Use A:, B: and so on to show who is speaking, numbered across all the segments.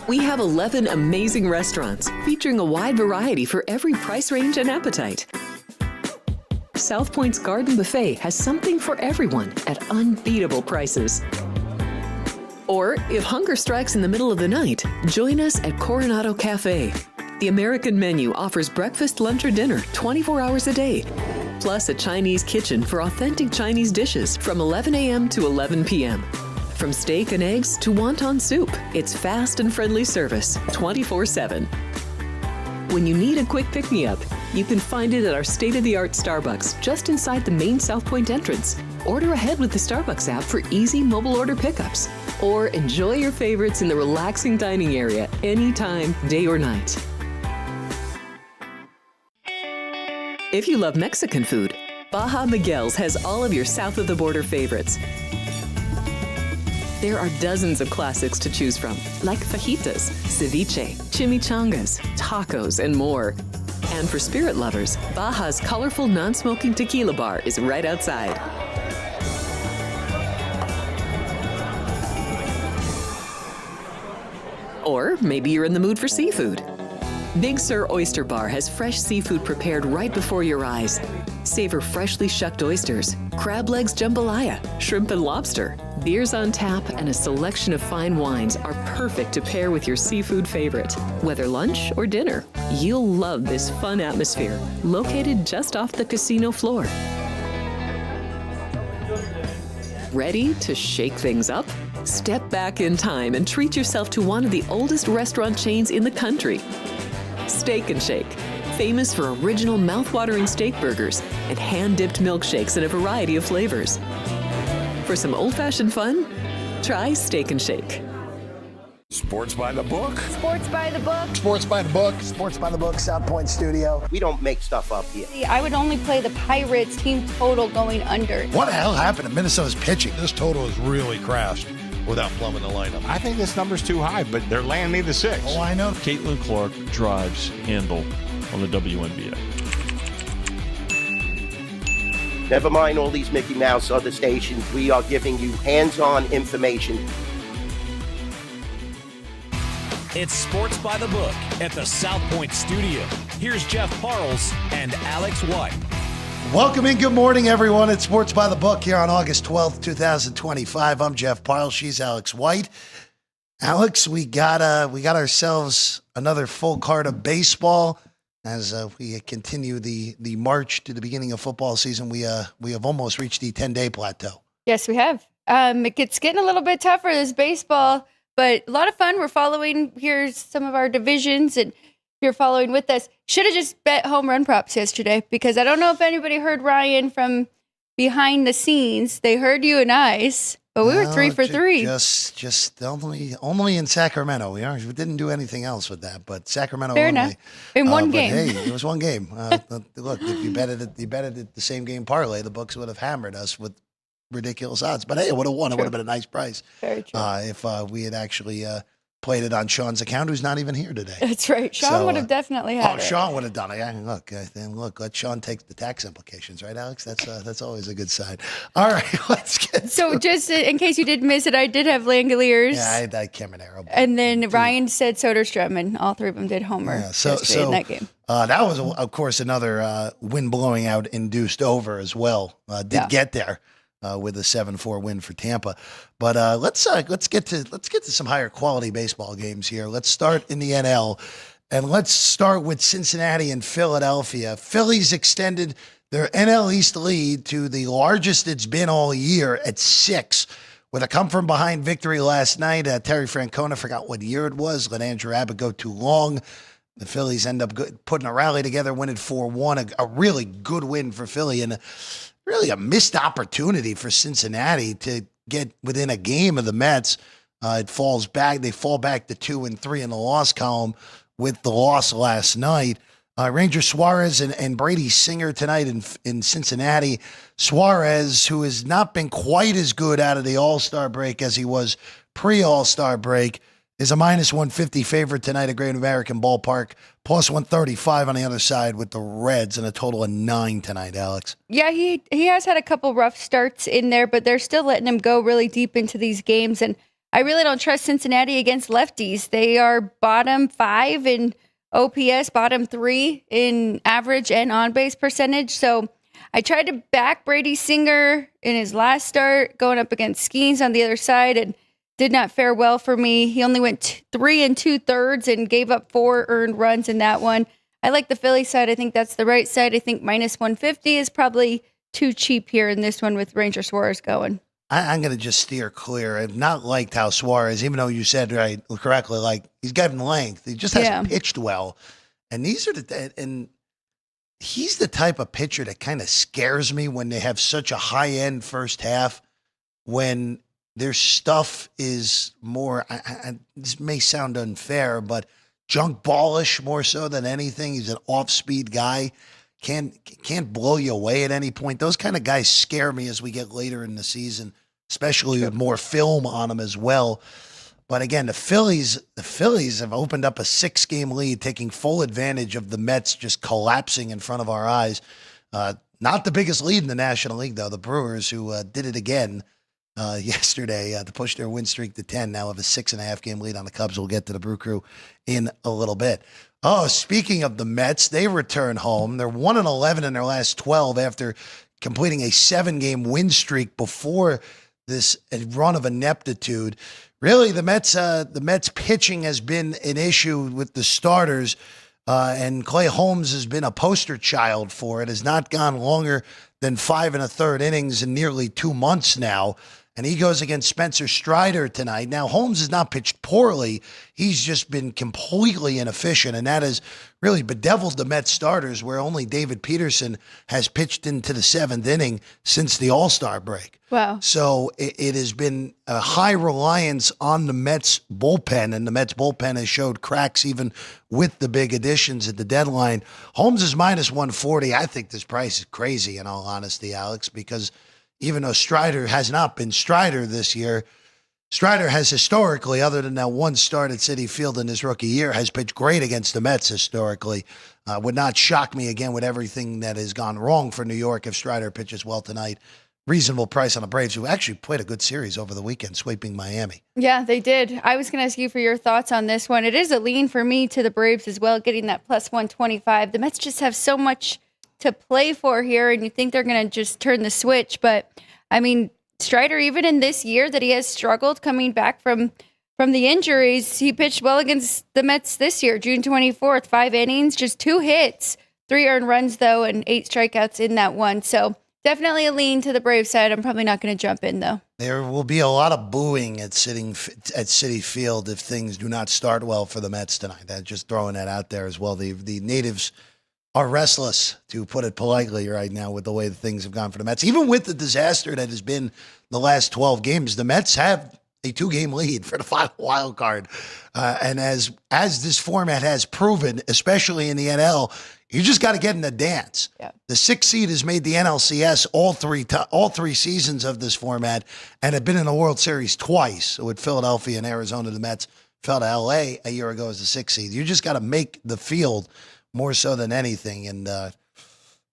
A: We have 11 amazing restaurants featuring a wide variety for every price range and appetite. South Point's Garden Buffet has something for everyone at unbeatable prices. Or, if hunger strikes in the middle of the night, join us at Coronado Cafe. The American menu offers breakfast, lunch, or dinner 24 hours a day, plus a Chinese kitchen for authentic Chinese dishes from 11 a.m. to 11 p.m. From steak and eggs to wonton soup, it's fast and friendly service 24/7. When you need a quick pick-me-up, you can find it at our state-of-the-art Starbucks just inside the main South Point entrance. Order ahead with the Starbucks app for easy mobile order pickups. Or enjoy your favorites in the relaxing dining area anytime, day or night. If you love Mexican food, Baja Miguel's has all of your south-of-the-border favorites. There are dozens of classics to choose from, like fajitas, ceviche, chimichangas, tacos, and more. And for spirit lovers, Baja's colorful non-smoking tequila bar is right outside. Or maybe you're in the mood for seafood. Big Sur Oyster Bar has fresh seafood prepared right before your eyes. Savor freshly shucked oysters, crab legs jambalaya, shrimp and lobster. Beers on tap and a selection of fine wines are perfect to pair with your seafood favorite. Whether lunch or dinner, you'll love this fun atmosphere, located just off the casino floor. Ready to shake things up? Step back in time and treat yourself to one of the oldest restaurant chains in the country. Steak and Shake, famous for original mouth-watering steak burgers and hand-dipped milkshakes in a variety of flavors. For some old-fashioned fun, try Steak and Shake.
B: Sports by the book.
C: Sports by the book.
D: Sports by the book. Sports by the book, South Point Studio.
E: We don't make stuff up here.
C: I would only play the Pirates team total going under.
D: What the hell happened to Minnesota's pitching?
F: This total has really crashed without plumbing the lineup.
B: I think this number's too high, but they're laying me the 6.
D: Oh, I know.
G: Caitlin Clark drives handle on the WNBA.
E: Never mind all these Mickey Mouse other stations. We are giving you hands-on information.
H: It's Sports by the Book at the South Point Studio. Here's Jeff Parles and Alex White.
D: Welcome in. Good morning, everyone. It's Sports by the Book here on August 12th, 2025. I'm Jeff Parles. She's Alex White. Alex, we got ourselves another full card of baseball as we continue the march to the beginning of football season. We have almost reached the 10-day plateau.
C: Yes, we have. It's getting a little bit tougher, this baseball, but a lot of fun. We're following, here's some of our divisions, and you're following with us. Should have just bet home run props yesterday, because I don't know if anybody heard Ryan from behind the scenes. They heard you and I's, but we were 3 for 3.
D: Just only in Sacramento. We didn't do anything else with that, but Sacramento
C: Fair
D: only.
C: enough. In one game.
D: Hey, it was one game. Look, if you betted it the same game parlay, the books would have hammered us with ridiculous odds. But hey, it would have won. True. It would have been a nice price.
C: Very true.
D: If we had actually played it on Sean's account, who's not even here today.
C: That's right. Sean would have definitely had it.
D: Sean would have done it. Look, let Sean take the tax implications, right, Alex? That's always a good sign. All right, let's get
C: just in case you did miss it, I did have Langoliers.
D: Yeah, I had Caminero.
C: And then Ryan said Soderstrom, and all three of them did homer in that game.
D: That was, of course, another wind blowing out induced over as well. Get there. With a 7-4 win for Tampa, but let's get to some higher quality baseball games here. Let's start in the NL, and let's start with Cincinnati and Philadelphia. Phillies extended their NL East lead to the largest it's been all year at 6, with a come-from-behind victory last night. Terry Francona forgot what year it was. Let Andrew Abbott go too long. The Phillies end up putting a rally together, winning 4-1, a really good win for Philly, and really a missed opportunity for Cincinnati to get within a game of the Mets. They fall back to 2 and 3 in the loss column with the loss last night. Ranger Suarez and Brady Singer tonight in Cincinnati. Suarez, who has not been quite as good out of the All-Star break as he was pre-All-Star break, is a -150 favorite tonight at Great American Ballpark, +135 on the other side with the Reds, and a total of 9 tonight, Alex.
C: Yeah, he has had a couple rough starts in there, but they're still letting him go really deep into these games. And I really don't trust Cincinnati against lefties. They are bottom 5 in OPS, bottom 3 in average and on-base percentage. So I tried to back Brady Singer in his last start, going up against Skenes on the other side, and did not fare well for me. He only went 3 2/3 and gave up 4 earned runs in that one. I like the Philly side. I think that's the right side. I think minus 150 is probably too cheap here in this one with Ranger Suarez going.
D: I'm going to just steer clear. I've not liked how Suarez, even though you said correctly, like he's gotten length. He just hasn't pitched well. And he's the type of pitcher that kind of scares me when they have such a high-end first half, when their stuff is more, this may sound unfair, but junk ballish more so than anything. He's an off-speed guy. Can't blow you away at any point. Those kind of guys scare me as we get later in the season, especially with more film on them as well. But again, the Phillies have opened up a 6-game lead, taking full advantage of the Mets just collapsing in front of our eyes. Not the biggest lead in the National League, though. The Brewers, who did it again yesterday to push their win streak to 10, now have a 6.5-game lead on the Cubs. We'll get to the Brew Crew in a little bit. Oh, speaking of the Mets, they return home. They're 1-11 in their last 12 after completing a 7-game win streak before this run of ineptitude. Really, the Mets pitching has been an issue with the starters, and Clay Holmes has been a poster child for it. Has not gone longer than 5 1/3 innings in nearly 2 months now. And he goes against Spencer Strider tonight. Now, Holmes has not pitched poorly. He's just been completely inefficient, and that has really bedeviled the Mets starters, where only David Peterson has pitched into the 7th inning since the All-Star break.
C: Wow.
D: So it has been a high reliance on the Mets bullpen, and the Mets bullpen has showed cracks even with the big additions at the deadline. Holmes is minus 140. I think this price is crazy, in all honesty, Alex, because even though Strider has not been Strider this year, Strider has historically, other than that one start at Citi Field in his rookie year, has pitched great against the Mets historically. Would not shock me again with everything that has gone wrong for New York if Strider pitches well tonight. Reasonable price on the Braves, who actually played a good series over the weekend, sweeping Miami.
C: Yeah, they did. I was going to ask you for your thoughts on this one. It is a lean for me to the Braves as well, getting that plus 125. The Mets just have so much to play for here, and you think they're going to just turn the switch. But, I mean, Strider, even in this year that he has struggled coming back from the injuries, he pitched well against the Mets this year, June 24th, 5 innings, just 2 hits, 3 earned runs, though, and 8 strikeouts in that one. So definitely a lean to the Braves side. I'm probably not going to jump in, though.
D: There will be a lot of booing at Citi Field if things do not start well for the Mets tonight. Just throwing that out there as well. The natives are restless, to put it politely, right now with the way things have gone for the Mets. Even with the disaster that has been the last 12 games, the Mets have a 2-game lead for the final wild card. And as this format has proven, especially in the NL, you just got to get in the dance. Yeah. The 6th seed has made the NLCS all three seasons of this format, and have been in the World Series twice. So with Philadelphia and Arizona, the Mets fell to LA a year ago as the 6th seed. You just got to make the field more so than anything. And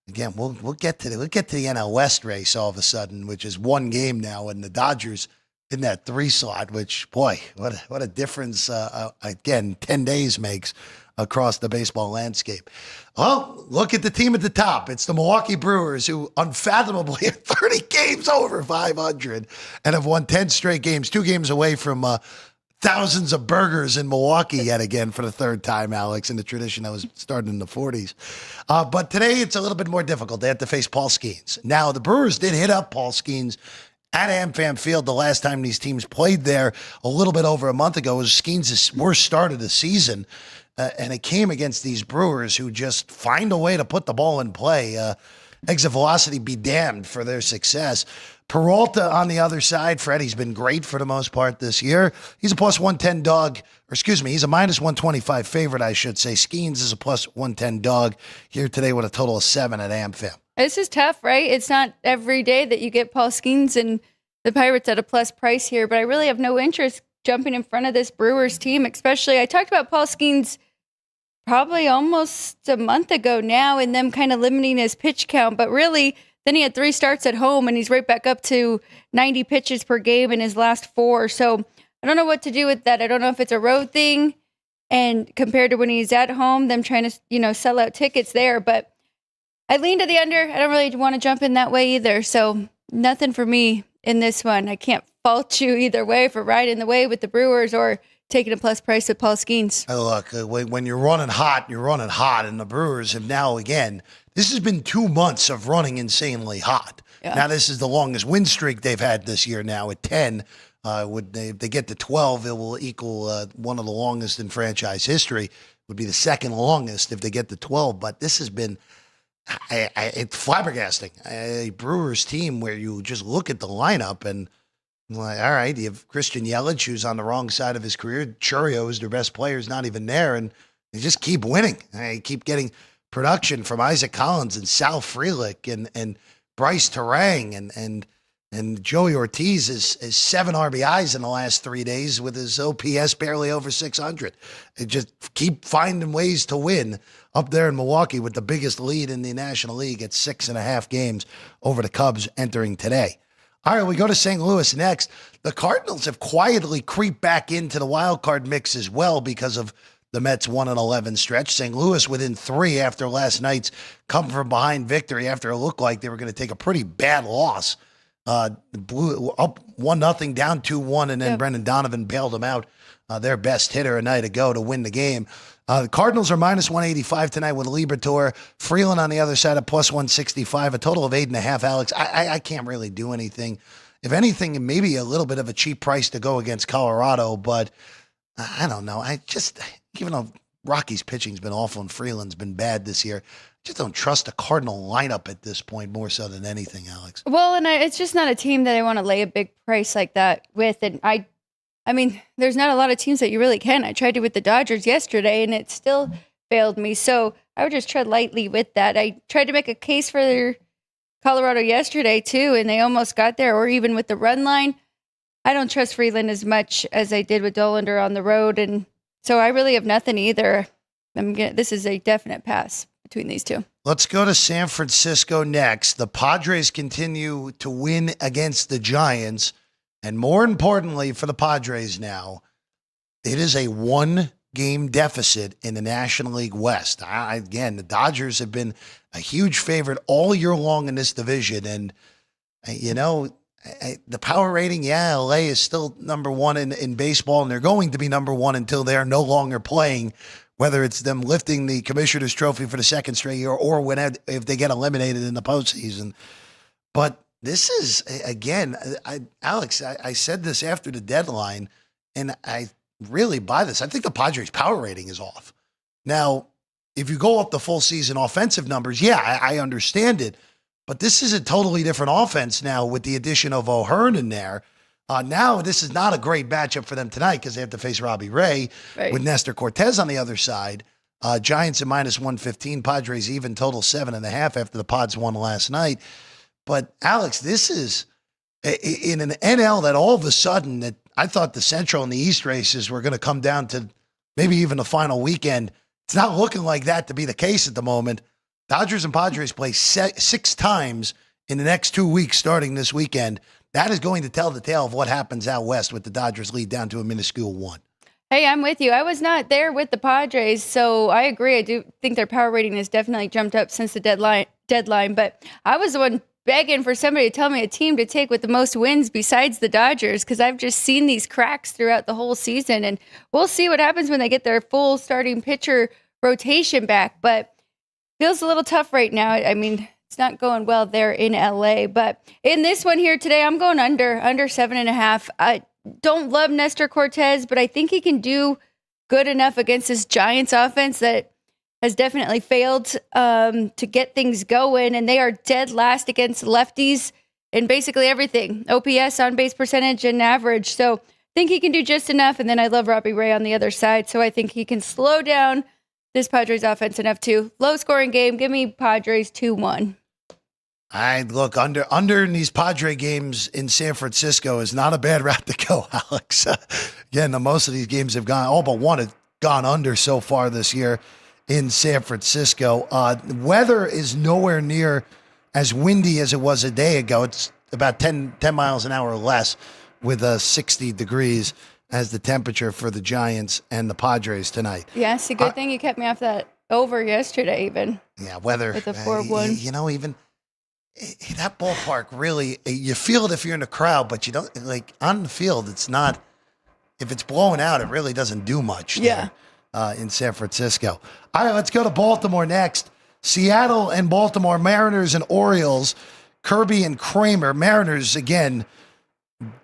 D: again, we'll get to the NL West race all of a sudden, which is 1 game now, and the Dodgers in that 3 slot. Which, boy, what a difference! Again, 10 days makes across the baseball landscape. Well, look at the team at the top. It's the Milwaukee Brewers, who unfathomably are 30 games over 500 and have won 10 straight games, 2 games away from thousands of burgers in Milwaukee yet again for the 3rd time, Alex, in the tradition that was started in the 40s. But today it's a little bit more difficult. They have to face Paul Skenes. Now, the Brewers did hit up Paul Skenes at AmFam Field the last time these teams played there a little bit over a month ago. It was Skenes' worst start of the season. And it came against these Brewers who just find a way to put the ball in play. Exit velocity be damned for their success. Peralta on the other side, Freddie's been great for the most part this year. He's a plus 110 dog, or excuse me, he's a minus 125 favorite, I should say. Skenes is a plus 110 dog here today with a total of 7 at AmFam.
C: This is tough, right? It's not every day that you get Paul Skenes and the Pirates at a plus price here, but I really have no interest jumping in front of this Brewers team, especially. I talked about Paul Skenes probably almost a month ago now, and them kind of limiting his pitch count. But really, then he had 3 starts at home, and he's right back up to 90 pitches per game in his last 4. So I I don't know what to do with that. I don't know if it's a road thing and compared to when he's at home, them trying to, sell out tickets there. But I lean to the under. I don't really want to jump in that way either. So nothing for me in this one. I can't fault you either way for riding the way with the Brewers or taking a plus price with Paul Skenes.
D: Look, when you're running hot, you're running hot. And the Brewers have now, again, this has been 2 months of running insanely hot. Yeah. Now, this is the longest win streak they've had this year now at 10. If they get to 12, it will equal one of the longest in franchise history. It would be the second longest if they get to 12. But this has been it's flabbergasting. A Brewers team where you just look at the lineup and like, all right, you have Christian Yelich, who's on the wrong side of his career. Churio is their best player, is not even there, and they just keep winning. They keep getting production from Isaac Collins and Sal Frelick and Bryce Terang and Joey Ortiz is 7 RBIs in the last 3 days with his OPS barely over 600. They just keep finding ways to win up there in Milwaukee with the biggest lead in the National League at 6.5 games over the Cubs entering today. All right, we go to St. Louis next. The Cardinals have quietly creeped back into the wild card mix as well because of the Mets 1-11 stretch. St. Louis within 3 after last night's come from behind victory after it looked like they were going to take a pretty bad loss. Blew up 1-0, down 2-1, and then Brendan Donovan bailed them out, their best hitter a night ago to win the game. The Cardinals are minus 185 tonight with Liberatore. Freeland on the other side at plus 165, a total of 8.5, Alex. I can't really do anything. If anything, maybe a little bit of a cheap price to go against Colorado, but I don't know. Even though Rockies' pitching's been awful and Freeland's been bad this year, just don't trust the Cardinal lineup at this point more so than anything, Alex.
C: Well, and it's just not a team that I want to lay a big price like that with. And I mean, there's not a lot of teams that you really can. I tried to with the Dodgers yesterday, and it still failed me. So I would just tread lightly with that. I tried to make a case for Colorado yesterday, too, and they almost got there, or even with the run line. I don't trust Freeland as much as I did with Dollander on the road, and so I really have nothing either. This is a definite pass between these two.
D: Let's go to San Francisco next. The Padres continue to win against the Giants. And more importantly for the Padres now, it is a 1-game deficit in the National League West. Again, the Dodgers have been a huge favorite all year long in this division. And, the power rating, LA is still number 1 in baseball, and they're going to be number 1 until they're no longer playing, whether it's them lifting the Commissioner's Trophy for the second straight year or if they get eliminated in the postseason. But this is, again, Alex, I said this after the deadline, and I really buy this. I think the Padres' power rating is off. Now, if you go up the full season offensive numbers, I understand it. But this is a totally different offense now with the addition of O'Hearn in there. Now, this is not a great matchup for them tonight because they have to face Robbie Ray with Nestor Cortez on the other side. Giants at minus 115, Padres even, total 7.5 after the Pods won last night. But, Alex, this is in an NL that all of a sudden that I thought the Central and the East races were going to come down to maybe even the final weekend. It's not looking like that to be the case at the moment. Dodgers and Padres play 6 times in the next 2 weeks starting this weekend. That is going to tell the tale of what happens out west with the Dodgers lead down to a minuscule 1.
C: Hey, I'm with you. I was not there with the Padres, so I agree. I do think their power rating has definitely jumped up since the deadline, but I was the one begging for somebody to tell me a team to take with the most wins besides the Dodgers, because I've just seen these cracks throughout the whole season, and we'll see what happens when they get their full starting pitcher rotation back, but feels a little tough right now. I mean, it's not going well there in LA, but in this one here today, I'm going under 7.5. I don't love Nestor Cortez, but I think he can do good enough against this Giants offense that has definitely failed to get things going, and they are dead last against lefties in basically everything, OPS, on base percentage, and average. So I think he can do just enough, and then I love Robbie Ray on the other side, so I think he can slow down this Padres offense enough too. Low scoring game. Give me Padres 2-1.
D: I look under in these Padre games in San Francisco is not a bad route to go, Alex. Again, most of these games have gone, all but one have gone under so far this year in San Francisco. Weather is nowhere near as windy as it was a day ago. It's about 10 miles an hour less with 60 degrees as the temperature for the Giants and the Padres tonight.
C: Yeah, it's a good thing you kept me off that over yesterday even.
D: Yeah, weather.
C: With the 4-1.
D: You know, even that ballpark, really, you feel it if you're in the crowd, but you don't, like, on the field, it's not, if it's blowing out, it really doesn't do much there, in San Francisco. All right, let's go to Baltimore next. Seattle and Baltimore, Mariners and Orioles, Kirby and Kramer. Mariners, again,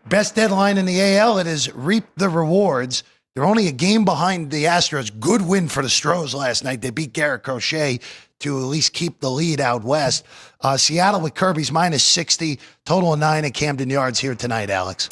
D: best deadline in the AL. It is reap the rewards. They're only a game behind the Astros. Good win for the Stros last night. They beat Garrett Crochet to at least keep the lead out west. Seattle with Kirby's minus 60, total of 9 at Camden Yards here tonight, Alex.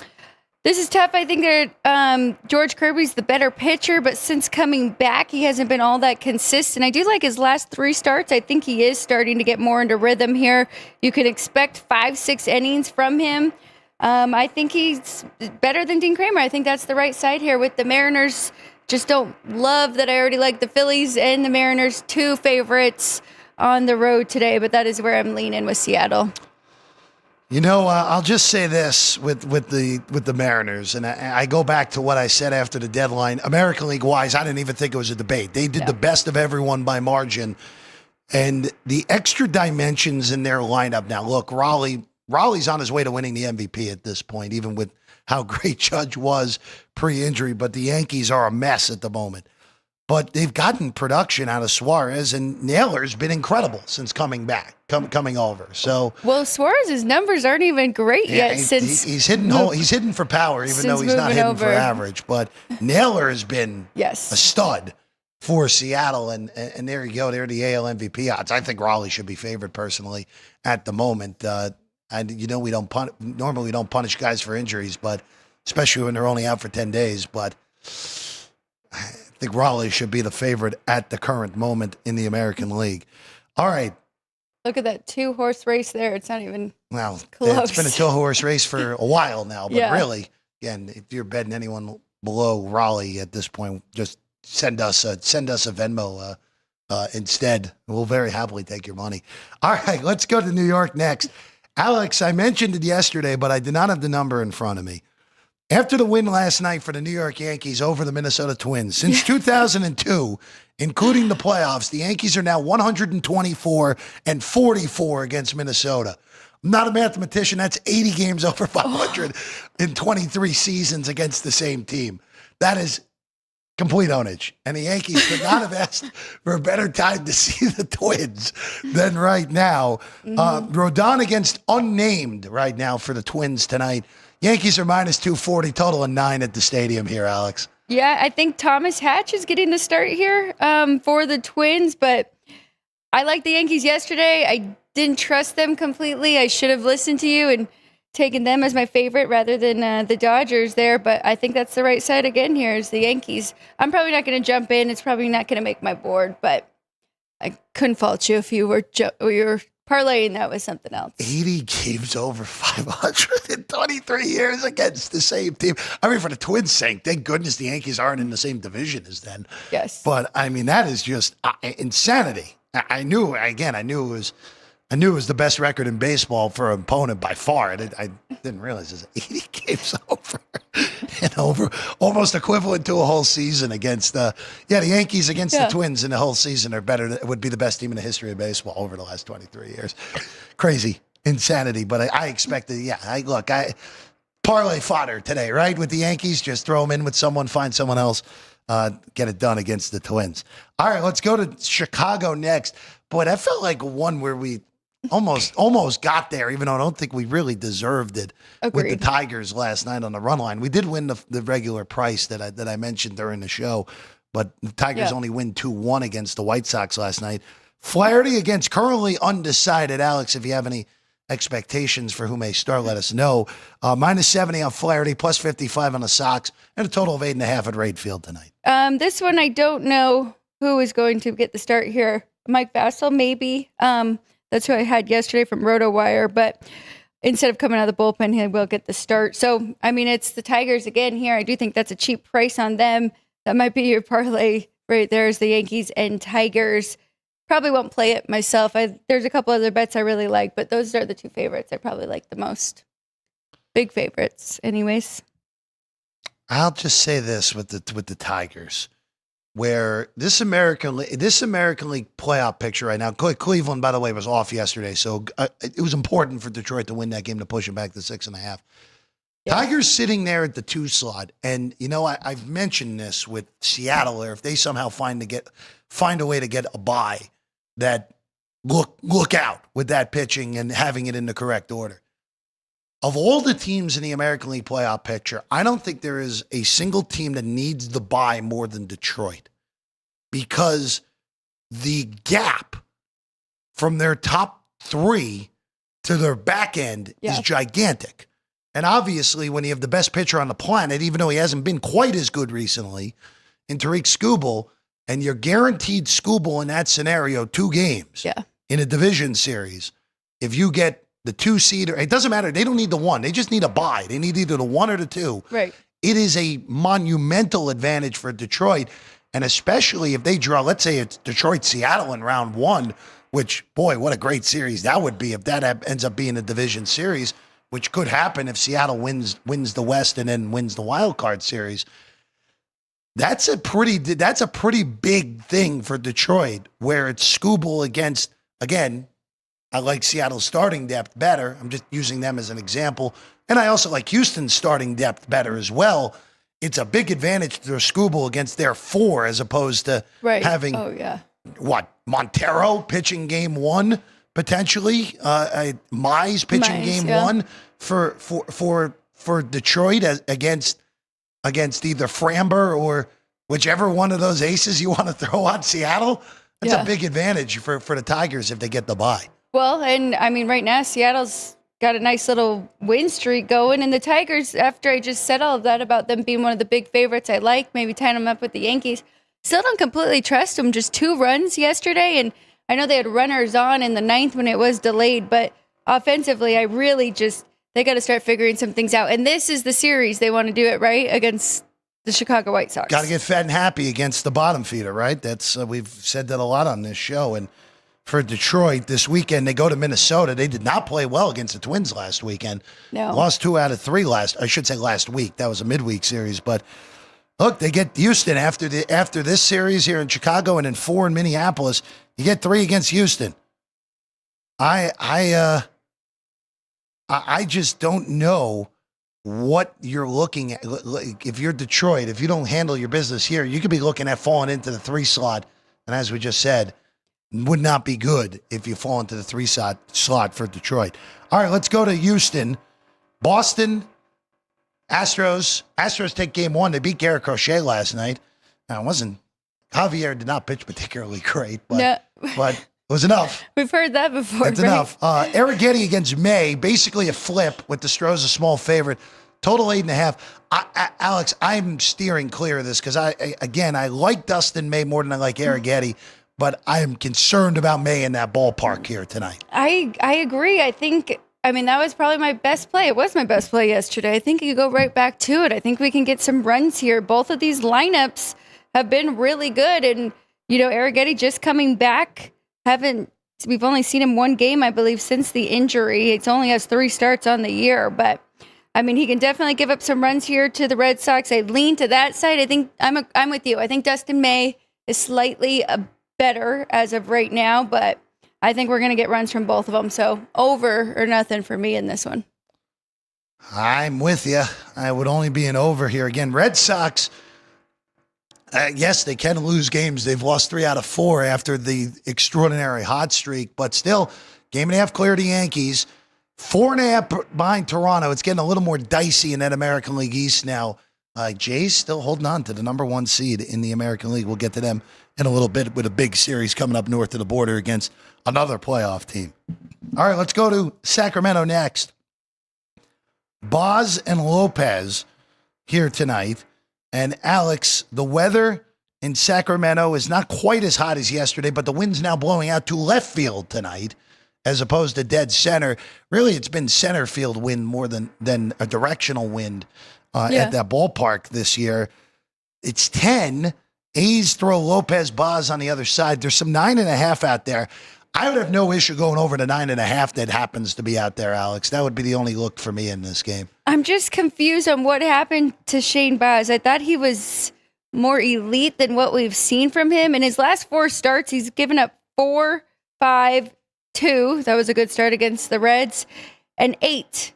C: This is tough. I think that George Kirby's the better pitcher, but since coming back, he hasn't been all that consistent. I do like his last 3 starts. I think he is starting to get more into rhythm here. You can expect 5-6 innings from him. I think he's better than Dean Kramer. I think that's the right side here with the Mariners. Just don't love that I already like the Phillies and the Mariners, 2 favorites on the road today, but that is where I'm leaning with Seattle.
D: You know, I'll just say this with the Mariners, and I go back to what I said after the deadline. American League wise, I didn't even think it was a debate. They did the best of everyone by margin, and the extra dimensions in their lineup. Now, look, Raleigh's on his way to winning the MVP at this point, even with how great Judge was pre-injury. But the Yankees are a mess at the moment. But they've gotten production out of Suarez, and Naylor's been incredible since coming back, coming over. So,
C: well, Suarez's numbers aren't even great yet since
D: he's hitting for power, even though he's not hitting for average. But Naylor has been a stud for Seattle, and there you go. They're the AL MVP odds. I think Raleigh should be favored personally at the moment. And you know, normally we don't punish guys for injuries, but especially when they're only out for 10 days. But I think Raleigh should be the favorite at the current moment in the American League. All right.
C: Look at that 2-horse race there. It's not even close.
D: It's been a 2-horse race for a while now, but really, again, if you're betting anyone below Raleigh at this point, just send us a Venmo instead. We'll very happily take your money. All right, let's go to New York next. Alex, I mentioned it yesterday, but I did not have the number in front of me. After the win last night for the New York Yankees over the Minnesota Twins, since 2002, including the playoffs, the Yankees are now 124-44 against Minnesota. I'm not a mathematician. That's 80 games over 500 in 23 seasons against the same team. That is complete ownage. And the Yankees could not have asked for a better time to see the Twins than right now. Rodon against unnamed right now for the Twins tonight. Yankees are minus 240, total of 9 at the stadium here, Alex.
C: Yeah, I think Thomas Hatch is getting the start here for the Twins, but I liked the Yankees yesterday. I didn't trust them completely. I should have listened to you and taken them as my favorite rather than the Dodgers there, but I think that's the right side again here is the Yankees. I'm probably not going to jump in. It's probably not going to make my board, but I couldn't fault you if you were parlaying that with something else.
D: 80 games over 500 in 23 years against the same team. I mean, for the Twins' sake, thank goodness the Yankees aren't in the same division as them.
C: Yes.
D: But, I mean, that is just insanity. I knew it was the best record in baseball for an opponent by far. I didn't realize it was 80 games over and over, almost equivalent to a whole season against the Yankees against the Twins in the whole season are better. It would be the best team in the history of baseball over the last 23 years. Crazy insanity, but I expected. I parlay fodder today, right? With the Yankees, just throw them in with someone, find someone else, get it done against the Twins. All right, let's go to Chicago next. Boy, that felt like one where we almost got there, even though I don't think we really deserved it. Agreed. With the Tigers last night on the run line. We did win the regular price that I mentioned during the show, but the Tigers only win 2-1 against the White Sox last night. Flaherty against currently undecided. Alex, if you have any expectations for who may start, let us know. Minus 70 on Flaherty, plus 55 on the Sox, and a total of 8.5 at Wright Field tonight.
C: This one I don't know who is going to get the start here. Mike Bassel, maybe. That's who I had yesterday from RotoWire, but instead of coming out of the bullpen, he will get the start. So, I mean, it's the Tigers again here. I do think that's a cheap price on them. That might be your parlay right there is the Yankees and Tigers. Probably won't play it myself. There's a couple other bets I really like, but those are the 2 favorites I probably like the most. Big favorites, anyways.
D: I'll just say this with the Tigers, where this American League playoff picture right now. Cleveland, by the way, was off yesterday, so it was important for Detroit to win that game to push it back to 6.5. Yeah. Tigers sitting there at the 2 slot, and I've mentioned this with Seattle, or if they somehow find a way to get a bye, that look out with that pitching and having it in the correct order. Of all the teams in the American League playoff picture, I don't think there is a single team that needs the bye more than Detroit, because the gap from their top 3 to their back end is gigantic. And obviously, when you have the best pitcher on the planet, even though he hasn't been quite as good recently, in Tariq Skubal, and you're guaranteed Skubal in that scenario 2 games in a division series, if you get the 2 seed, it doesn't matter. They don't need the 1. They just need a bye. They need either the 1 or the 2.
C: Right.
D: It is a monumental advantage for Detroit. And especially if they draw, let's say it's Detroit-Seattle in round 1, which, boy, what a great series that would be if that ends up being a division series, which could happen if Seattle wins the West and then wins the wild card series. That's a pretty big thing for Detroit, where it's Skubal against, again, I like Seattle's starting depth better. I'm just using them as an example. And I also like Houston's starting depth better as well. It's a big advantage to Skubal against their 4 as opposed to having, Montero pitching game 1, potentially. Mize pitching game 1 for Detroit against either Framber or whichever one of those aces you want to throw on Seattle. That's a big advantage for the Tigers if they get the bye.
C: Well, and I mean, right now, Seattle's got a nice little win streak going, and the Tigers, after I just said all of that about them being one of the big favorites I like, maybe tying them up with the Yankees, still don't completely trust them. Just 2 runs yesterday, and I know they had runners on in the 9th when it was delayed, but offensively, I really they got to start figuring some things out. And this is the series they want to do it, right, against the Chicago White Sox.
D: Got to get fat and happy against the bottom feeder, right? That's we've said that a lot on this show, and for Detroit this weekend, they go to Minnesota. They did not play well against the Twins last weekend.
C: No.
D: Lost 2 out of 3 last week. That was a midweek series. But look, they get Houston after this series here in Chicago and then 4 in Minneapolis. You get 3 against Houston. I just don't know what you're looking at. If you're Detroit, if you don't handle your business here, you could be looking at falling into the 3 slot. And as we just said, would not be good if you fall into the 3 slot for Detroit. All right, let's go to Houston. Boston, Astros. Astros take game 1. They beat Garrett Crochet last night. Now, Javier did not pitch particularly great, but it was enough.
C: We've heard that before.
D: It's enough. Arrighetti against May, basically a flip with the Stros a small favorite. Total 8.5. Alex, I'm steering clear of this because I like Dustin May more than I like Arrighetti. But I am concerned about May in that ballpark here tonight.
C: I agree. That was probably my best play. It was my best play yesterday. I think you go right back to it. I think we can get some runs here. Both of these lineups have been really good. And, Arrighetti just coming back. We've only seen him 1 game, I believe, since the injury. It only has 3 starts on the year. But, he can definitely give up some runs here to the Red Sox. I lean to that side. I think I'm with you. I think Dustin May is slightly better as of right now, but I think we're going to get runs from both of them. So over or nothing for me in this one.
D: I'm with you. I would only be an over here. Again, Red Sox, yes, they can lose games. They've lost 3 out of 4 after the extraordinary hot streak, but still, 1.5 clear to Yankees, 4.5 behind Toronto. It's getting a little more dicey in that American League East now. Jays still holding on to the number 1 seed in the American League. We'll get to them in a little bit with a big series coming up north of the border against another playoff team. All right, let's go to Sacramento next. Boz and Lopez here tonight. And Alex, the weather in Sacramento is not quite as hot as yesterday, but the wind's now blowing out to left field tonight as opposed to dead center. Really, it's been center field wind more than a directional wind at that ballpark this year. It's 10. A's throw Lopez, Boz on the other side. There's some 9.5 out there. I would have no issue going over to 9.5 that happens to be out there, Alex. That would be the only look for me in this game.
C: I'm just confused on what happened to Shane Baz. I thought he was more elite than what we've seen from him. In his last 4 starts, he's given up 4, 5, 2. That was a good start against the Reds. And 8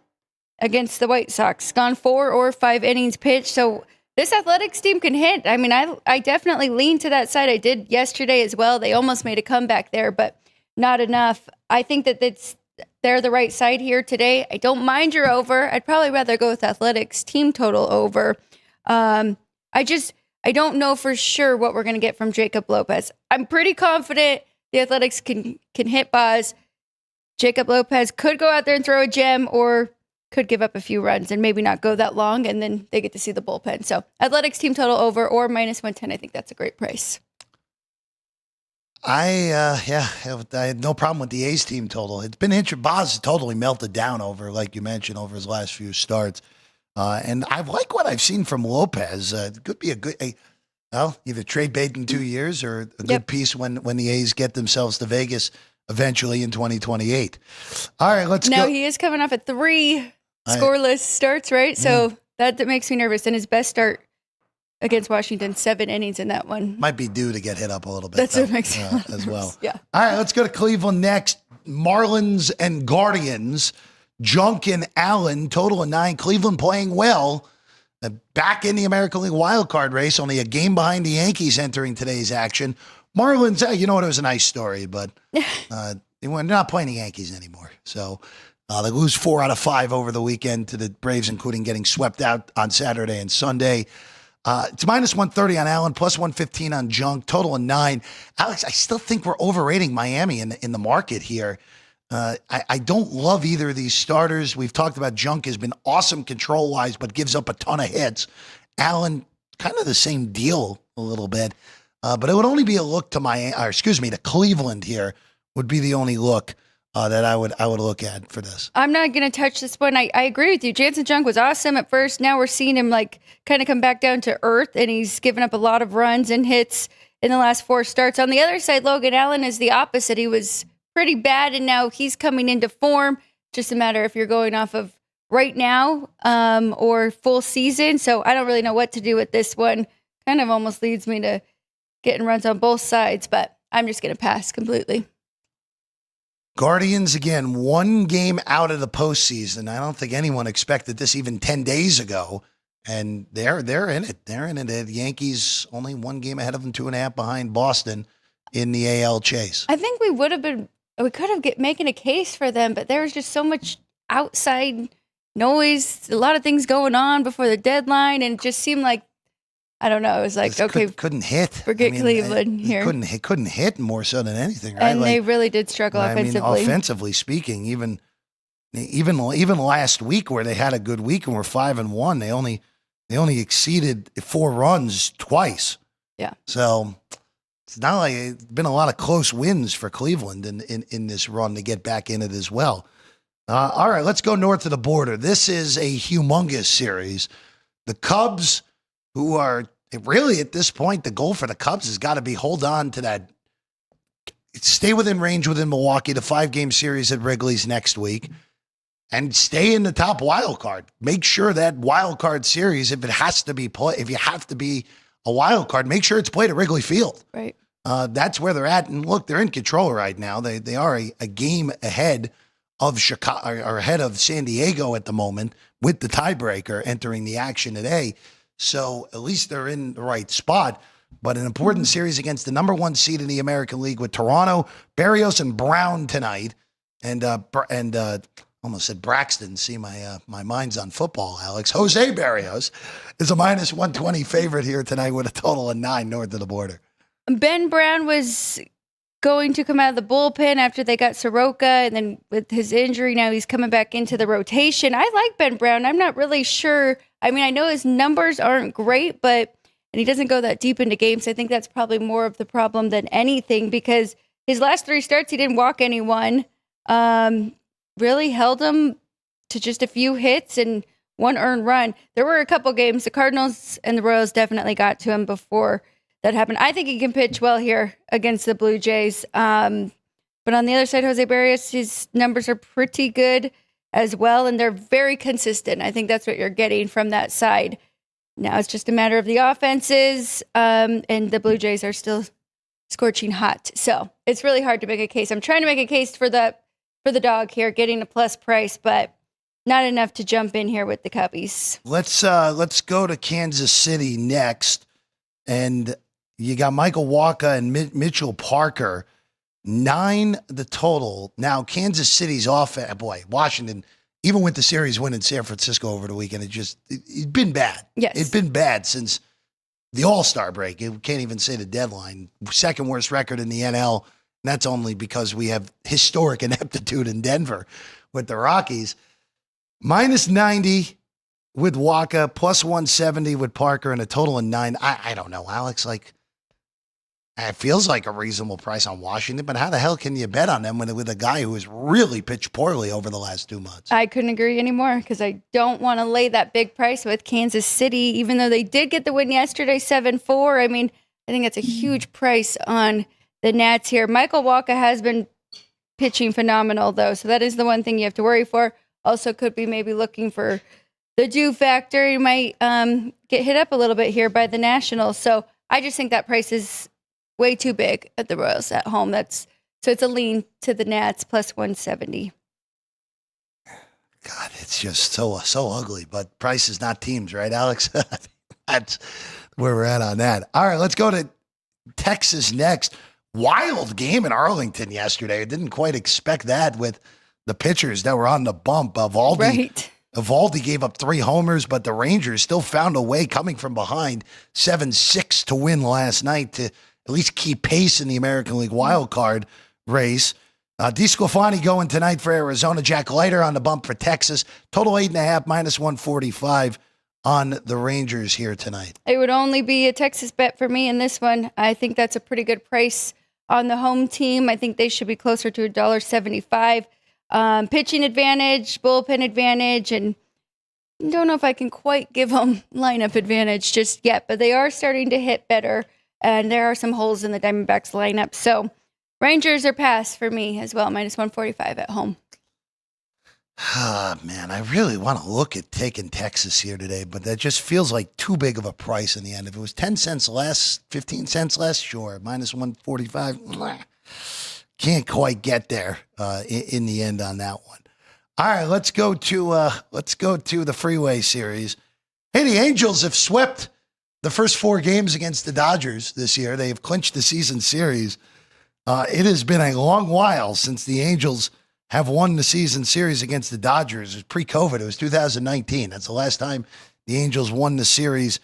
C: against the White Sox. Gone 4 or 5 innings pitched. So this Athletics team can hit. I mean, I definitely lean to that side. I did yesterday as well. They almost made a comeback there, but not enough. I think that they're the right side here today. I don't mind your over. I'd probably rather go with Athletics team total over. I don't know for sure what we're going to get from Jacob Lopez. I'm pretty confident the Athletics can hit Baz. Jacob Lopez could go out there and throw a gem or could give up a few runs and maybe not go that long, and then they get to see the bullpen. So Athletics team total over or -110. I think that's a great price.
D: I had no problem with the A's team total. It's been interesting. Baz totally melted down over, like you mentioned, over his last few starts. And I like what I've seen from Lopez. It could be a good, either trade bait in 2 years or a good piece when the A's get themselves to Vegas eventually in 2028. All right, let's go.
C: Now he is coming off at 3 scoreless starts, right? So that makes me nervous. And his best start against Washington, 7 innings in that one.
D: Might be due to get hit up a little bit.
C: That's what makes me
D: as well.
C: Yeah.
D: All right, let's go to Cleveland next. Marlins and Guardians. Junk and Allen, total of 9. Cleveland playing well. Back in the American League wildcard race, only a game behind the Yankees entering today's action. Marlins, you know what? It was a nice story, but they're not playing the Yankees anymore. So they lose 4 out of 5 over the weekend to the Braves, including getting swept out on Saturday and Sunday. It's -130 on Allen, +115 on Junk, total of 9. Alex, I still think we're overrating Miami in the market here. I don't love either of these starters. We've talked about Junk has been awesome control-wise, but gives up a ton of hits. Allen, kind of the same deal a little bit. But it would only be a look to Cleveland here would be the only look that I would look at for this.
C: I'm not going to touch this one. I agree with you. Jansen Junk was awesome at first. Now we're seeing him kind of come back down to earth, and he's given up a lot of runs and hits in the last 4 starts. On the other side, Logan Allen is the opposite. He was pretty bad, and now he's coming into form. Just a matter if you're going off of right now or full season. So I don't really know what to do with this one. Kind of almost leads me to getting runs on both sides, but I'm just going to pass completely.
D: Guardians, again, 1 game out of the postseason. I don't think anyone expected this even 10 days ago. And they're in it. They're in it. The Yankees only 1 game ahead of them, 2.5 behind Boston in the AL chase.
C: I think we could have making a case for them, but there was just so much outside noise, a lot of things going on before the deadline, and it just seemed like, I don't know, it was like,
D: couldn't hit.
C: Forget Cleveland here.
D: Couldn't hit more so than anything, right?
C: And they really did struggle offensively.
D: Offensively speaking, even last week where they had a good week and were 5-1, they only exceeded 4 runs twice.
C: Yeah.
D: So it's not like it's been a lot of close wins for Cleveland in this run to get back in it as well. All right, let's go north of the border. This is a humongous series. The Cubs, who are really at this point, the goal for the Cubs has got to be hold on to that, stay within range within Milwaukee, the 5-game series at Wrigley's next week, and stay in the top wild card. Make sure that wild card series, if you have to be a wild card, make sure it's played at Wrigley Field.
C: Right.
D: That's where they're at. And look, they're in control right now. They are a game ahead of Chicago, or ahead of San Diego at the moment, with the tiebreaker entering the action today. So at least they're in the right spot. But an important series against the number 1 seed in the American League with Toronto, Berrios and Brown tonight, and almost said Braxton. See, my mind's on football, Alex. Jose Berrios is a -120 favorite here tonight with a total of 9 north of the border.
C: Ben Brown was going to come out of the bullpen after they got Soroka, and then with his injury, now he's coming back into the rotation. I like Ben Brown. I'm not really sure. I mean, I know his numbers aren't great, and he doesn't go that deep into games. I think that's probably more of the problem than anything, because his last 3 starts, he didn't walk anyone. Really held him to just a few hits and 1 earned run. There were a couple games. The Cardinals and the Royals definitely got to him before that happened. I think he can pitch well here against the Blue Jays. But on the other side, Jose Barrios, his numbers are pretty good as well, and they're very consistent. I think that's what you're getting from that side. Now it's just a matter of the offenses, and the Blue Jays are still scorching hot. So it's really hard to make a case. I'm trying to make a case for the dog here, getting a plus price, but not enough to jump in here with the Cubbies.
D: Let's go to Kansas City next, and you got Michael Wacha and Mitchell Parker. 9 the total. Now Kansas City's offense, boy, Washington, even with the series win in San Francisco over the weekend, it's been bad.
C: Yes,
D: it's been bad since the All-Star break. You can't even say the deadline. Second worst record in the NL. And that's only because we have historic ineptitude in Denver with the Rockies. Minus 90 with Wacha, plus 170 with Parker, and a total of 9. I don't know, Alex. It feels like a reasonable price on Washington, but how the hell can you bet on them with a guy who has really pitched poorly over the last 2 months?
C: I couldn't agree anymore because I don't want to lay that big price with Kansas City, even though they did get the win yesterday, 7-4. I mean, I think it's a huge price on the Nats here. Michael Wacha has been pitching phenomenal, though, so that is the one thing you have to worry for. Also could be maybe looking for the dew factor. You might get hit up a little bit here by the Nationals. So I just think that price is way too big at the Royals at home. So it's a lean to the Nats, plus 170.
D: God, it's just so ugly. But price is not teams, right, Alex? That's where we're at on that. All right, let's go to Texas next. Wild game in Arlington yesterday. I didn't quite expect that with the pitchers that were on the bump. Evaldi,
C: Right.
D: Evaldi gave up 3 homers, but the Rangers still found a way coming from behind 7-6 to win last night to at least keep pace in the American League wild card race. DeSclafani going tonight for Arizona. Jack Leiter on the bump for Texas. Total 8.5, minus 145 on the Rangers here tonight.
C: It would only be a Texas bet for me in this one. I think that's a pretty good price on the home team. I think they should be closer to $1.75. Pitching advantage, bullpen advantage, and don't know if I can quite give them lineup advantage just yet, but they are starting to hit better. And there are some holes in the Diamondbacks lineup. So Rangers are pass for me as well, minus 145 at home.
D: Man, I really want to look at taking Texas here today, but that just feels like too big of a price in the end. If it was 10 cents less, 15 cents less, sure. Minus 145, can't quite get there in the end on that one. All right, let's go to the Freeway Series. Hey, the Angels have swept the first 4 games against the Dodgers this year. They have clinched the season series. It has been a long while since the Angels have won the season series against the Dodgers. It was pre-COVID. It was 2019. That's the last time the Angels won the series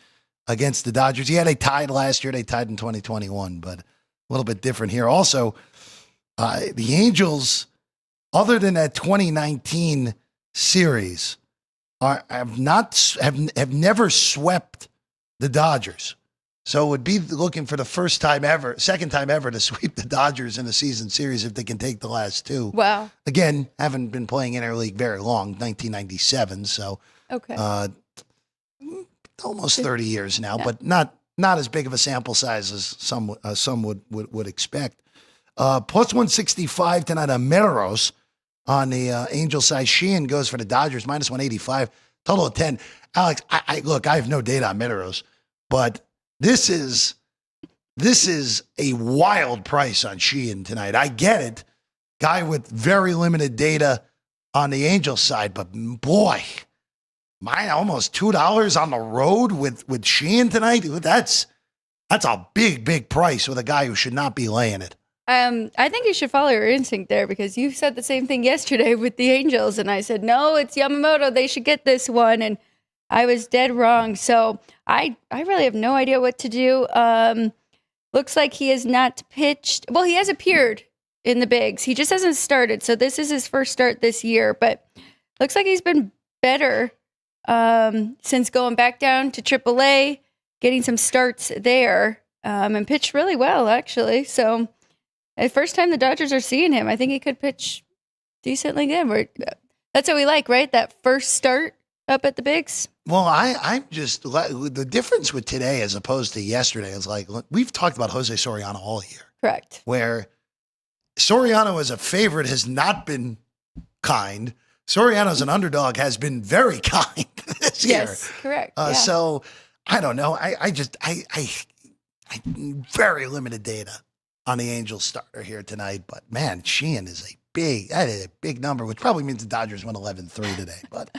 D: against the Dodgers. Yeah, they tied last year. They tied in 2021, but a little bit different here. Also, the Angels, other than that 2019 series, have never swept the Dodgers. So it would be looking for the second time ever to sweep the Dodgers in a season series if they can take the last 2.
C: Wow.
D: Again, haven't been playing interleague very long, 1997. So
C: Okay.
D: Almost 30 years now, but not as big of a sample size as some would expect. Plus 165 tonight on Meteros on the Angel side. Sheehan goes for the Dodgers, minus 185, total of 10. Alex, I have no data on Meteros, but this is a wild price on Sheehan tonight. I get it. Guy with very limited data on the Angels side, but boy, almost $2 on the road with Sheehan tonight. That's a big price with a guy who should not be laying it.
C: I think you should follow your instinct there because you said the same thing yesterday with the Angels, and I said, no, it's Yamamoto. They should get this one, and I was dead wrong. So I really have no idea what to do. Looks like he has not pitched. Well, he has appeared in the bigs. He just hasn't started. So this is his first start this year, but looks like he's been better since going back down to AAA, getting some starts there, and pitched really well, actually. So the first time the Dodgers are seeing him, I think he could pitch decently good. That's what we like, right? That first start up at the bigs.
D: Well, I'm just the difference with today as opposed to yesterday is like we've talked about Jose Soriano all year.
C: Correct.
D: Where Soriano as a favorite has not been kind. Soriano as an underdog has been very kind this year.
C: Yes, correct. Yeah.
D: So I don't know. I very limited data on the Angels starter here tonight, but man, Sheehan is a big number, which probably means the Dodgers won 11-3 today. But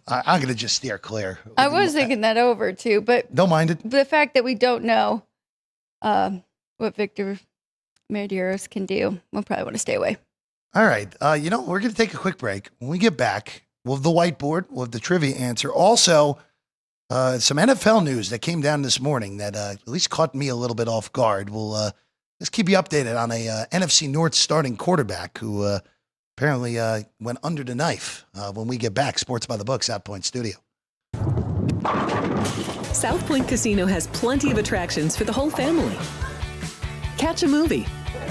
D: I'm going to just steer clear.
C: I was thinking that over too, but
D: don't mind it.
C: The fact that we don't know what Victor Medeiros can do, we'll probably want to stay away.
D: All right. We're going to take a quick break. When we get back, we'll have the whiteboard, we'll have the trivia answer. Also, some NFL news that came down this morning that at least caught me a little bit off guard. We'll just keep you updated on a NFC North starting quarterback who apparently went under the knife when we get back. Sports by the Book, South Point Studio.
A: South Point Casino has plenty of attractions for the whole family. Catch a movie.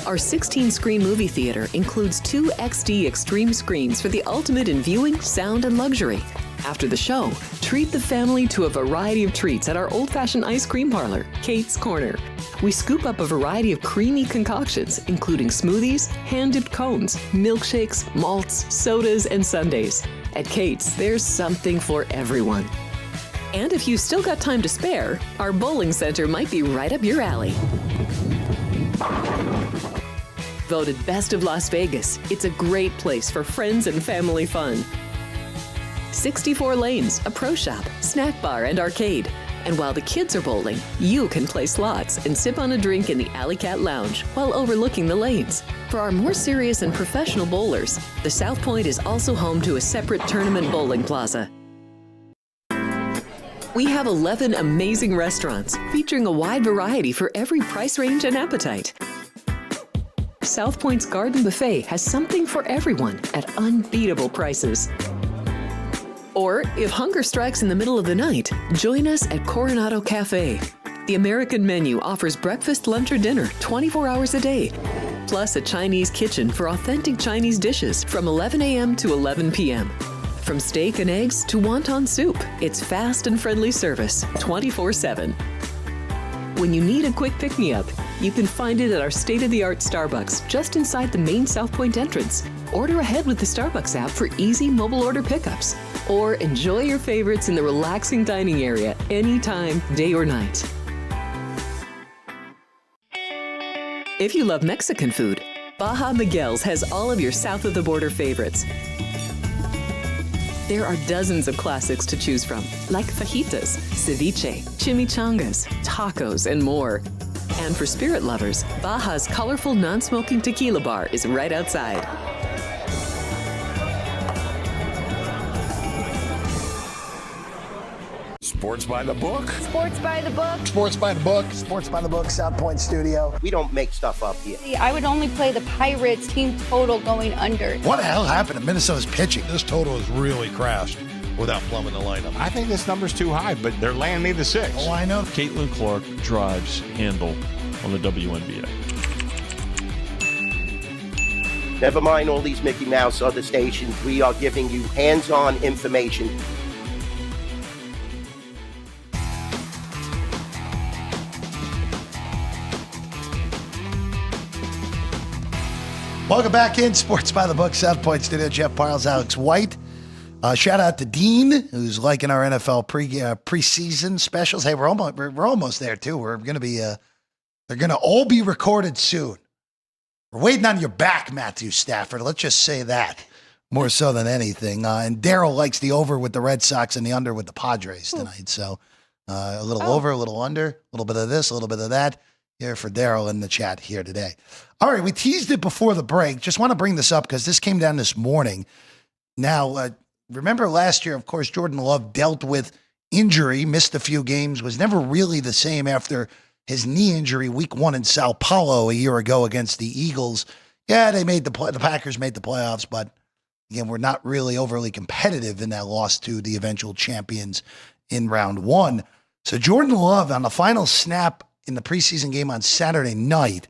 A: Our 16-screen movie theater includes 2 XD Extreme screens for the ultimate in viewing, sound, and luxury. After the show, treat the family to a variety of treats at our old-fashioned ice cream parlor, Kate's Corner. We scoop up a variety of creamy concoctions, including smoothies, hand-dipped cones, milkshakes, malts, sodas, and sundaes. At Kate's, there's something for everyone. And if you've still got time to spare, our bowling center might be right up your alley. Voted Best of Las Vegas, it's a great place for friends and family fun. 64 lanes, a pro shop, snack bar, and arcade. And while the kids are bowling, you can play slots and sip on a drink in the Alley Cat Lounge while overlooking the lanes. For our more serious and professional bowlers, the South Point is also home to a separate tournament bowling plaza. We have 11 amazing restaurants featuring a wide variety for every price range and appetite. South Point's Garden Buffet has something for everyone at unbeatable prices. Or, if hunger strikes in the middle of the night, join us at Coronado Cafe. The American menu offers breakfast, lunch, or dinner 24 hours a day, plus a Chinese kitchen for authentic Chinese dishes from 11 a.m. to 11 p.m. From steak and eggs to wonton soup, it's fast and friendly service 24/7. When you need a quick pick-me-up, you can find it at our state-of-the-art Starbucks just inside the main South Point entrance. Order ahead with the Starbucks app for easy mobile order pickups. Or enjoy your favorites in the relaxing dining area anytime, day or night. If you love Mexican food, Baja Miguel's has all of your south of the border favorites. There are dozens of classics to choose from, like fajitas, ceviche, chimichangas, tacos, and more. And for spirit lovers, Baja's colorful non-smoking tequila bar is right outside.
B: Sports by the book.
C: Sports by the book.
D: Sports by the Book. Sports by the Book, South Point Studio.
E: We don't make stuff up here.
C: I would only play the Pirates team total going under.
D: What the hell happened to Minnesota's pitching?
F: This total has really crashed without plumbing the lineup.
B: I think this number's too high, but they're laying me the 6.
D: Oh, I know.
G: Caitlin Clark drives handle on the WNBA.
E: Never mind all these Mickey Mouse other stations. We are giving you hands-on information.
D: Welcome back in Sports by the Book, South Point Studio. Jeff Parles, Alex White. Shout out to Dean, who's liking our NFL preseason specials. Hey, we're almost there too. We're gonna be they're gonna all be recorded soon. We're waiting on your back, Matthew Stafford. Let's just say that more so than anything. And Daryl likes the over with the Red Sox and the under with the Padres tonight. So a little over, a little under, a little bit of this, a little bit of that. Here for Daryl in the chat here today. All right, we teased it before the break. Just want to bring this up because this came down this morning. Now, remember last year, of course, Jordan Love dealt with injury, missed a few games, was never really the same after his knee injury week 1 in Sao Paulo a year ago against the Eagles. Yeah, they made the Packers made the playoffs, but again, we're not really overly competitive in that loss to the eventual champions in round 1. So Jordan Love on the final snap in the preseason game on Saturday night,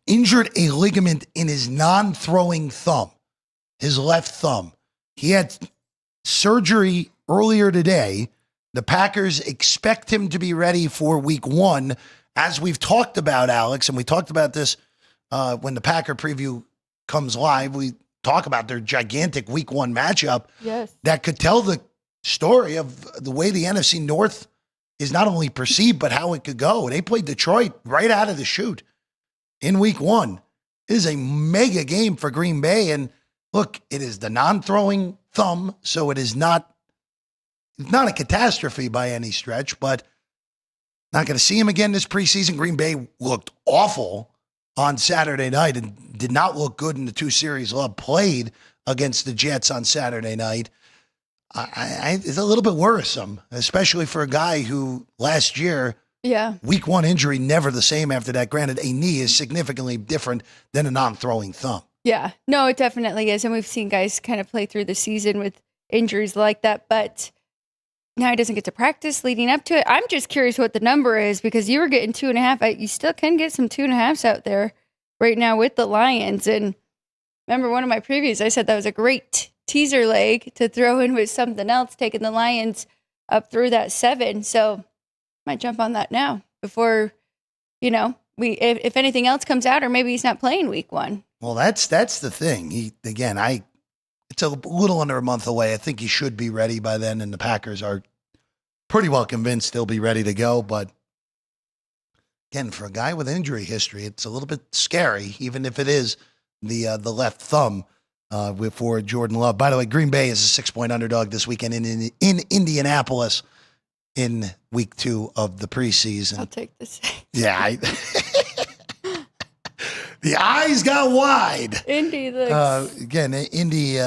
D: injured a ligament in his non-throwing thumb, his left thumb. He had surgery earlier today. The Packers expect him to be ready for week 1. As we've talked about, Alex, and we talked about this when the Packer preview comes live, we talk about their gigantic Week 1 matchup.
C: Yes.
D: That could tell the story of the way the NFC North is not only perceived, but how it could go. They played Detroit right out of the chute in Week 1. It is a mega game for Green Bay. And look, it is the non-throwing thumb, so it's not a catastrophe by any stretch, but not going to see him again this preseason. Green Bay looked awful on Saturday night and did not look good in the 2 series Love played against the Jets on Saturday night. It's a little bit worrisome, especially for a guy who last year, Week 1 injury, never the same after that. Granted, a knee is significantly different than a non-throwing thumb.
C: Yeah, no, it definitely is. And we've seen guys kind of play through the season with injuries like that, but now he doesn't get to practice leading up to it. I'm just curious what the number is because you were getting 2.5. You still can get some 2.5s out there right now with the Lions. And remember one of my previews, I said that was a great teaser leg to throw in with something else, taking the Lions up through that 7. So might jump on that now before, if anything else comes out, or maybe he's not playing Week 1.
D: Well, that's the thing. It's a little under a month away. I think he should be ready by then, and the Packers are pretty well convinced he'll be ready to go. But again, for a guy with injury history, it's a little bit scary, even if it is the left thumb for Jordan Love. By the way, Green Bay is a 6-point underdog this weekend in Indianapolis in Week 2 of the preseason.
C: I'll take this.
D: Yeah. The eyes got wide.
C: Indy looks...
D: Indy,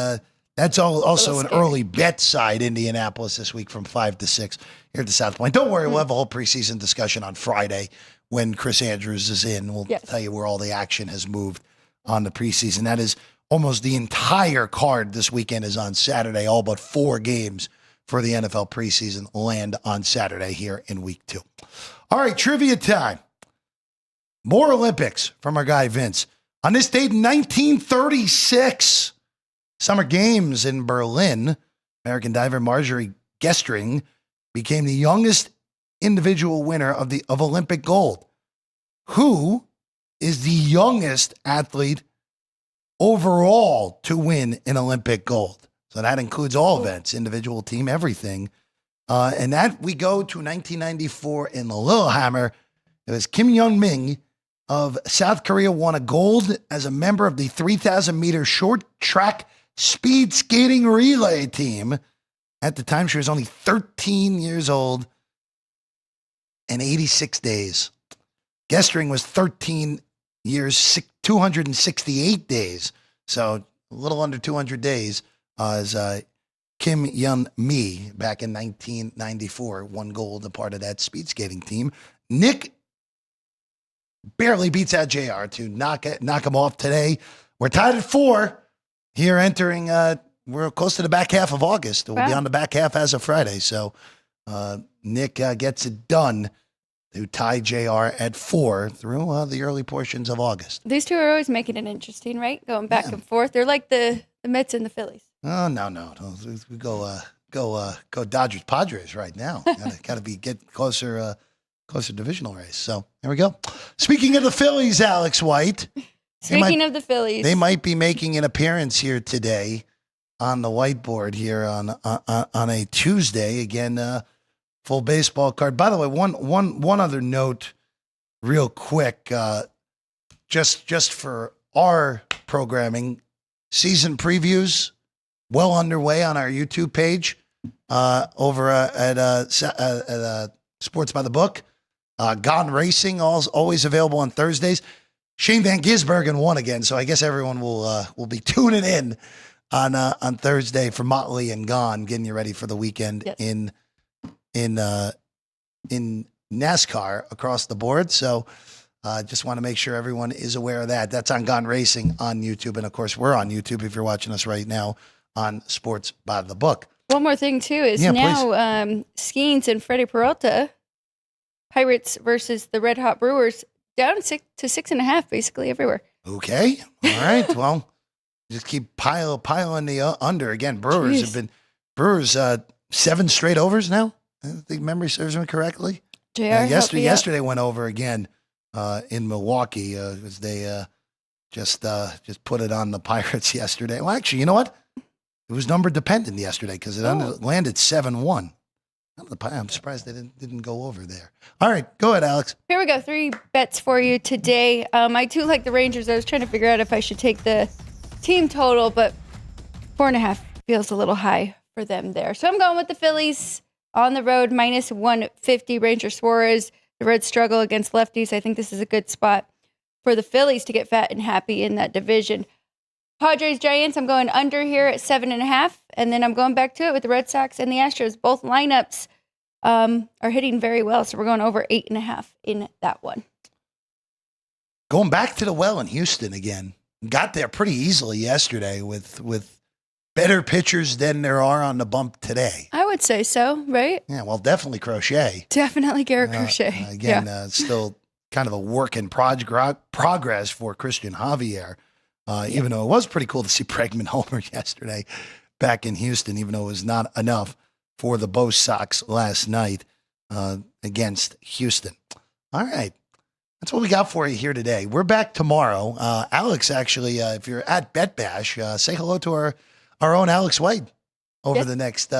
D: that's also an early bet side, Indianapolis, this week from 5 to 6 here at the South Point. Don't worry, we'll have a whole preseason discussion on Friday when Chris Andrews is in. We'll tell you where all the action has moved on the preseason. That is almost the entire card this weekend is on Saturday. All but 4 games for the NFL preseason land on Saturday here in Week 2. All right, trivia time. More Olympics from our guy Vince. On this date in 1936, Summer Games in Berlin, American diver Marjorie Gestring became the youngest individual winner of Olympic gold. Who is the youngest athlete overall to win an Olympic gold? So that includes all events, individual, team, everything. And that we go to 1994 in the Lillehammer. It was Kim Young-min of South Korea won a gold as a member of the 3,000-meter short track speed skating relay team. At the time, she was only 13 years old and 86 days. Gestring was 13 years, 268 days. So a little under 200 days as Kim Young-mi back in 1994 won gold, a part of that speed skating team. Nick barely beats out JR to knock him off today. We're tied at 4 here entering, we're close to the back half of August. We'll be on the back half as of Friday. So Nick gets it done to tie JR at 4 through the early portions of August.
C: These two are always making it interesting, right? Going back and forth. They're like the Mets and the Phillies.
D: Oh, no. We go Dodgers Padres right now. Gotta be get closer divisional race. So there we go. Speaking of the Phillies, Alex White.
C: Speaking of the Phillies,
D: they might be making an appearance here today on the whiteboard here on a Tuesday. Again, full baseball card. By the way, one other note, real quick, just for our programming, season previews well underway on our YouTube page over at Sports by the Book. Gone Racing, always available on Thursdays. Shane Van Gisbergen won again, so I guess everyone will be tuning in on Thursday for Motley and Gone, getting you ready for the weekend in NASCAR across the board. So just want to make sure everyone is aware of that. That's on Gone Racing on YouTube, and of course we're on YouTube if you're watching us right now on Sports by the Book.
C: One more thing too is now Skenes and Freddie Peralta, Pirates versus the Red Hot Brewers, down to 6.5 basically everywhere.
D: Okay. All right. Well, just keep piling the under. Again, Brewers have been 7 straight overs now. I think memory serves me correctly.
C: JR,
D: yesterday went over again in Milwaukee as they just put it on the Pirates yesterday. Well, actually, you know what? It was number dependent yesterday because it landed 7-1. I'm surprised they didn't go over there. All right, go ahead, Alex.
C: Here we go. 3 bets for you today. I do like the Rangers. I was trying to figure out if I should take the team total, but 4.5 feels a little high for them there. So I'm going with the Phillies on the road, minus 150. Ranger Suarez. The Reds struggle against lefties. I think this is a good spot for the Phillies to get fat and happy in that division. Padres Giants, I'm going under here at 7.5, and then I'm going back to it with the Red Sox and the Astros. Both lineups are hitting very well, so we're going over 8.5 in that one.
D: Going back to the well in Houston again. Got there pretty easily yesterday with better pitchers than there are on the bump today.
C: I would say so, right?
D: Yeah, well, definitely Crochet.
C: Definitely Garrett Crochet.
D: Again, still kind of a work in progress for Christian Javier. Even though it was pretty cool to see Bregman homer yesterday back in Houston, even though it was not enough for the Bo Sox last night against Houston. All right. That's what we got for you here today. We're back tomorrow. Alex, actually, if you're at Bet Bash, say hello to our own Alex White over the next,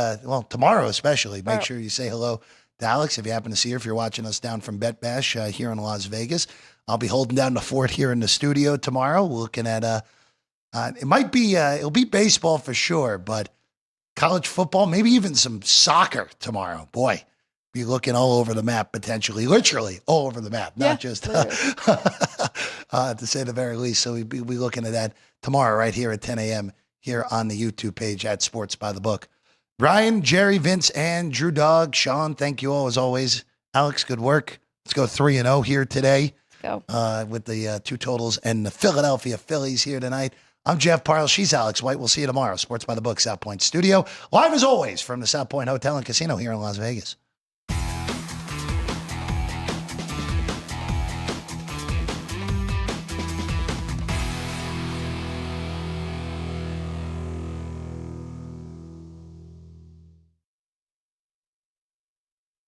D: tomorrow especially. Make sure you say hello to Alex if you happen to see her, if you're watching us down from Bet Bash here in Las Vegas. I'll be holding down the fort here in the studio tomorrow. We're looking at it'll be baseball for sure, but college football, maybe even some soccer tomorrow. Boy, be looking all over the map potentially, literally all over the map, not just to say the very least. So we'll be looking at that tomorrow right here at 10 a.m. here on the YouTube page at Sports by the Book. Brian, Jerry, Vince, and Drew Dog. Sean, thank you all as always. Alex, good work. Let's go 3-0 here today.
C: Go.
D: With the 2 totals and the Philadelphia Phillies here tonight. I'm Jeff Parles. She's Alex White. We'll see you tomorrow. Sports by the Book, South Point Studio. Live as always from the South Point Hotel and Casino here in Las Vegas.